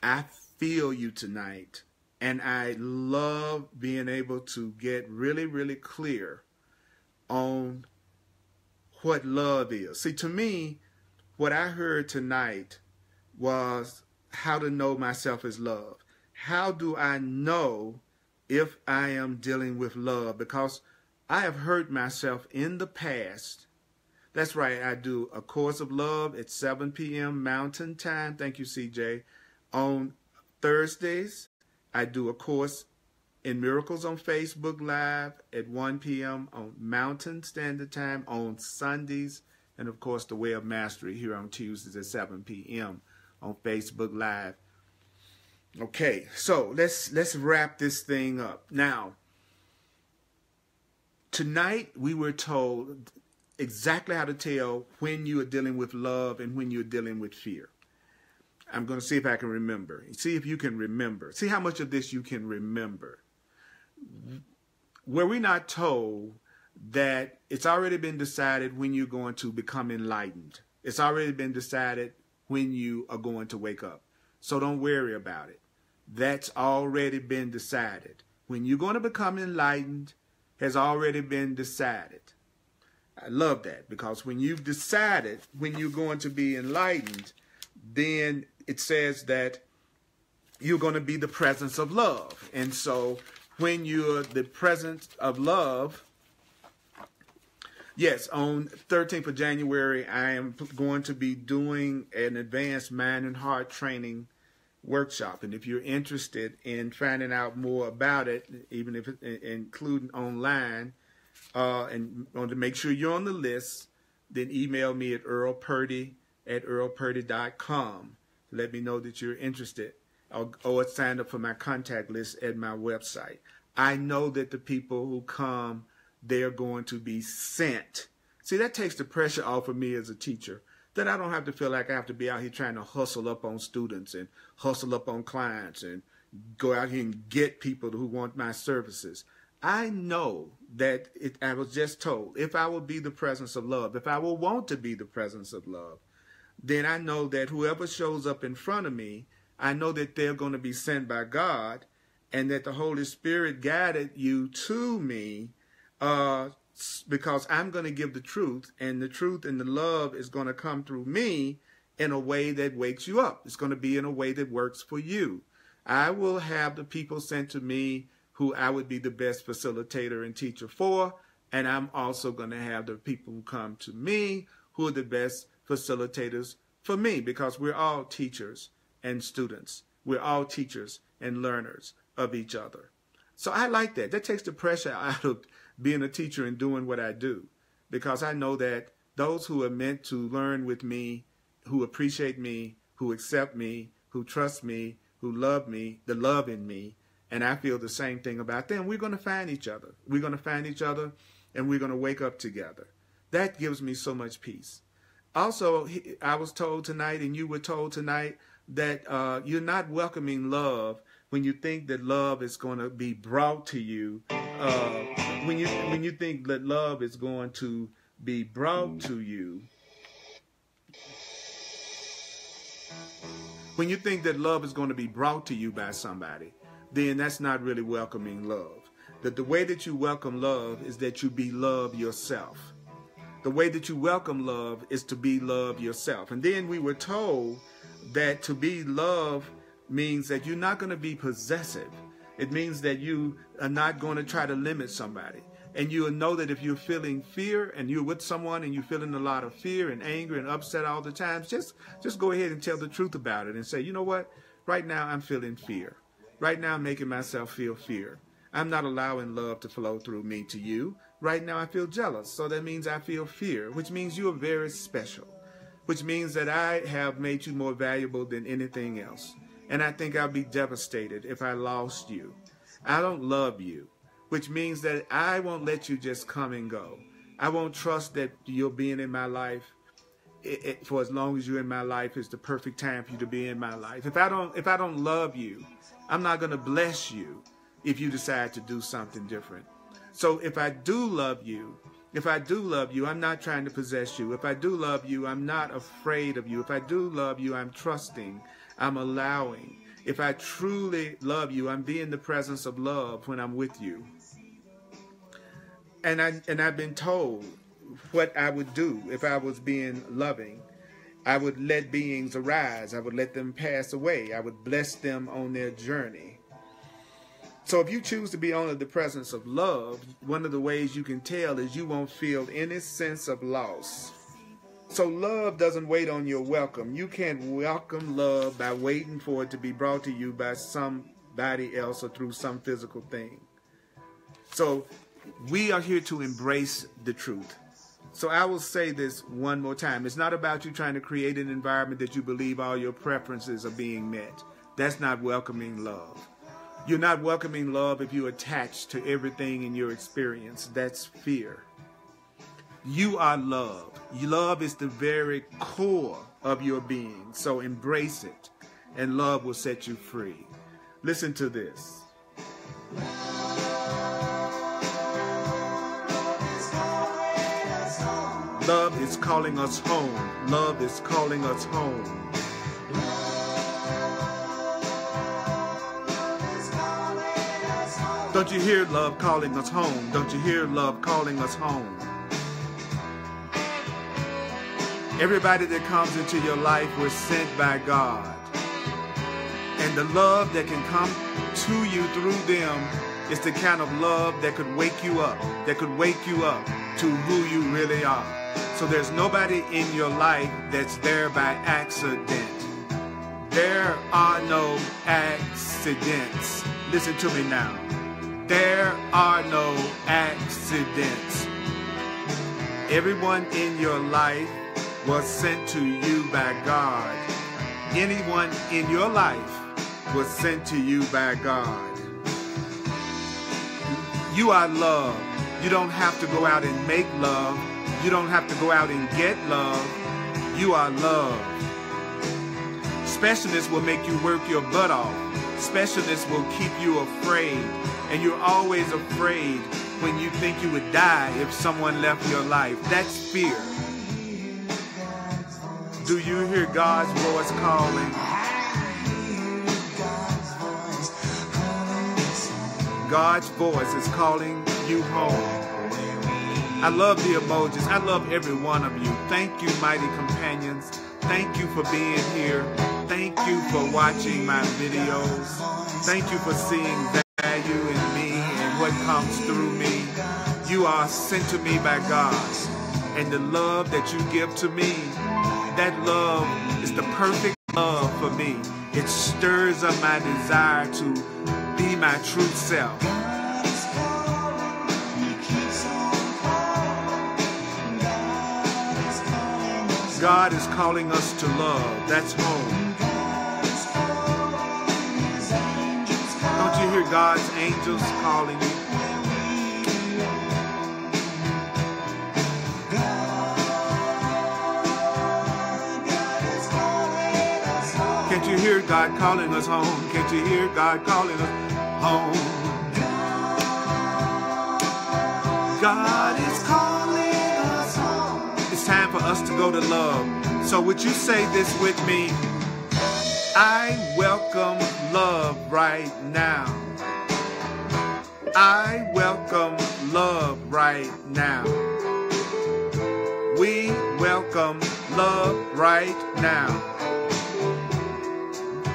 I feel you tonight. And I love being able to get really, really clear on what love is. See, to me, what I heard tonight was how to know myself as love. How do I know if I am dealing with love? Because I have hurt myself in the past. That's right, I do a course of love at 7 p.m. Mountain Time. Thank you, CJ. On Thursdays, I do a course in Miracles on Facebook Live at 1 p.m. on Mountain Standard Time on Sundays. And, of course, the Way of Mastery here on Tuesdays at 7 p.m. on Facebook Live. Okay, so let's wrap this thing up. Now, tonight we were told exactly how to tell when you are dealing with love and when you're dealing with fear. I'm going to see if I can remember. See if you can remember. See how much of this you can remember. Were we not told that it's already been decided when you're going to become enlightened? It's already been decided when you are going to wake up. So don't worry about it. That's already been decided. When you're going to become enlightened has already been decided. I love that, because when you've decided when you're going to be enlightened, then it says that you're going to be the presence of love. And so when you're the presence of love, yes, on 13th of January, I am going to be doing an advanced mind and heart training workshop. And if you're interested in finding out more about it, even if it's including online, and want to make sure you're on the list, then email me at earlpurdy@earlpurdy.com. Let me know that you're interested, or sign up for my contact list at my website. I know that the people who come, they're going to be sent. See, that takes the pressure off of me as a teacher, that I don't have to feel like I have to be out here trying to hustle up on students and hustle up on clients and go out here and get people who want my services. I know that I was just told, if I will be the presence of love, if I will want to be the presence of love, then I know that whoever shows up in front of me, I know that they're going to be sent by God, and that the Holy Spirit guided you to me, because I'm going to give the truth, and the love is going to come through me in a way that wakes you up. It's going to be in a way that works for you. I will have the people sent to me who I would be the best facilitator and teacher for, and I'm also going to have the people who come to me who are the best facilitators for me, because we're all teachers and students. We're all teachers and learners of each other. So I like that. That takes the pressure out of being a teacher and doing what I do, because I know that those who are meant to learn with me, who appreciate me, who accept me, who trust me, who love me, the love in me, and I feel the same thing about them, we're going to find each other. We're going to find each other, and we're going to wake up together. That gives me so much peace. Also, I was told tonight, and you were told tonight, that you're not welcoming love when you think that love is going to be brought to you. When you think that love is going to be brought to you. When you think that love is going to be brought to you by somebody, then that's not really welcoming love. That the way that you welcome love is that you be love yourself. The way that you welcome love is to be love yourself. And then we were told that to be love means that you're not going to be possessive. It means that you are not going to try to limit somebody. And you'll know that if you're feeling fear and you're with someone and you're feeling a lot of fear and anger and upset all the time, just go ahead and tell the truth about it and say, you know what? Right now I'm feeling fear. Right now I'm making myself feel fear. I'm not allowing love to flow through me to you. Right now I feel jealous. So that means I feel fear, which means you are very special, which means that I have made you more valuable than anything else. And I think I'll be devastated if I lost you. I don't love you, which means that I won't let you just come and go. I won't trust that you're being in my life for as long as you're in my life is the perfect time for you to be in my life. If I don't love you, I'm not going to bless you if you decide to do something different. So if I do love you, I'm not trying to possess you. If I do love you, I'm not afraid of you. If I do love you, I'm trusting. I'm allowing. If I truly love you, I'm being the presence of love when I'm with you. And I've been told what I would do if I was being loving. I would let beings arise. I would let them pass away. I would bless them on their journey. So if you choose to be only the presence of love, one of the ways you can tell is you won't feel any sense of loss. So love doesn't wait on your welcome. You can't welcome love by waiting for it to be brought to you by somebody else or through some physical thing. So we are here to embrace the truth. So I will say this one more time. It's not about you trying to create an environment that you believe all your preferences are being met. That's not welcoming love. You're not welcoming love if you're attached to everything in your experience. That's fear. You are love. Love is the very core of your being. So embrace it, and love will set you free. Listen to this. Love is calling us home. Love is calling us home. Don't you hear love calling us home? Don't you hear love calling us home? Everybody that comes into your life was sent by God. And the love that can come to you through them is the kind of love that could wake you up, to who you really are. So there's nobody in your life that's there by accident. There are no accidents. Listen to me now. There are no accidents. Everyone in your life was sent to you by God. Anyone in your life was sent to you by God. You are love. You don't have to go out and make love. You don't have to go out and get love. You are love. Specialness will make you work your butt off. Specialness will keep you afraid. And you're always afraid when you think you would die if someone left your life. That's fear. Do you hear God's voice calling? God's voice is calling you home. I love the emojis. I love every one of you. Thank you, mighty companions. Thank you for being here. Thank you for watching my videos. Thank you for seeing value in me and what comes through me. You are sent to me by God. And the love that you give to me, that love is the perfect love for me. It stirs up my desire to be my true self. God is calling us to love. That's home. Don't you hear God's angels calling you? Can't you hear God calling us home? Can't you hear God calling us home? God is calling us home. It's time for us to go to love. So would you say this with me? I welcome love right now. I welcome love right now. We welcome love right now.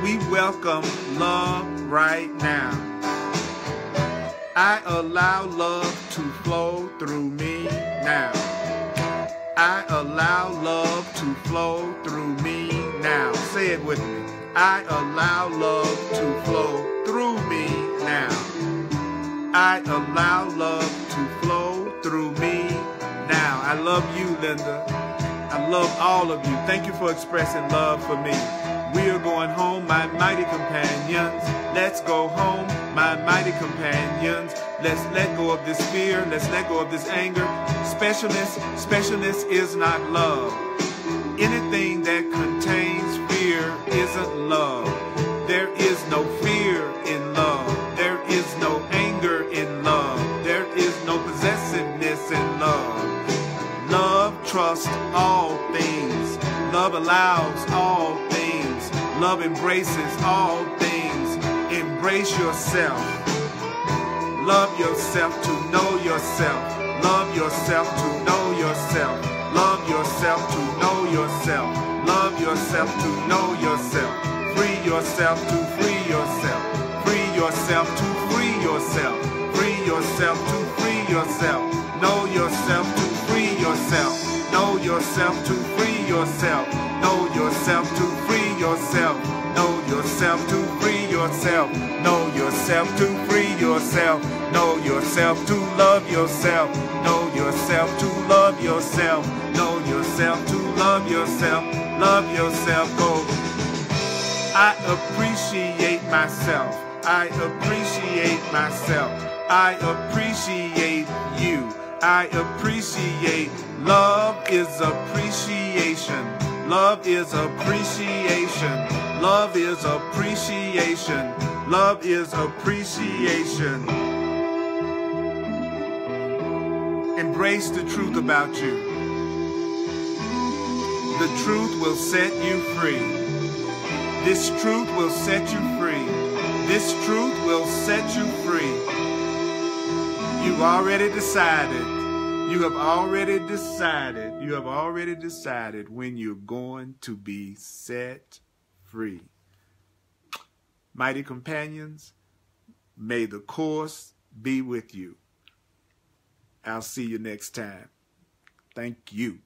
We welcome love right now. I allow love to flow through me now. I allow love to flow through me now. Say it with me. I allow love to flow through me now. I allow love to flow through me now. I love you, Linda. I love all of you. Thank you for expressing love for me. We are going home, my mighty companions. Let's go home, my mighty companions. Let's let go of this fear. Let's let go of this anger. Specialness is not love. Anything that contains fear isn't love. There is no fear in love. There is no anger in love. There is no possessiveness in love. Love trusts all things. Love allows all things. Love embraces all things. Embrace yourself. Love yourself to know yourself. Love yourself to know yourself. Love yourself to know yourself. Love yourself to know yourself. Free yourself to free yourself. Free yourself to free yourself. Free yourself to free yourself. Know yourself to free yourself. Know yourself to free yourself. Know yourself to free yourself. Know yourself to free yourself. Know yourself to free yourself. Know yourself to love yourself. Know yourself to love yourself. Know yourself to love yourself. Love yourself. Go. I appreciate myself. I appreciate myself. I appreciate you. I appreciate. Love is appreciation. Love is appreciation. Love is appreciation. Love is appreciation. Embrace the truth about you. The truth will set you free. This truth will set you free. This truth will set you free. You've already decided. You have already decided. You have already decided when you're going to be set free. Mighty companions, may the course be with you. I'll see you next time. Thank you.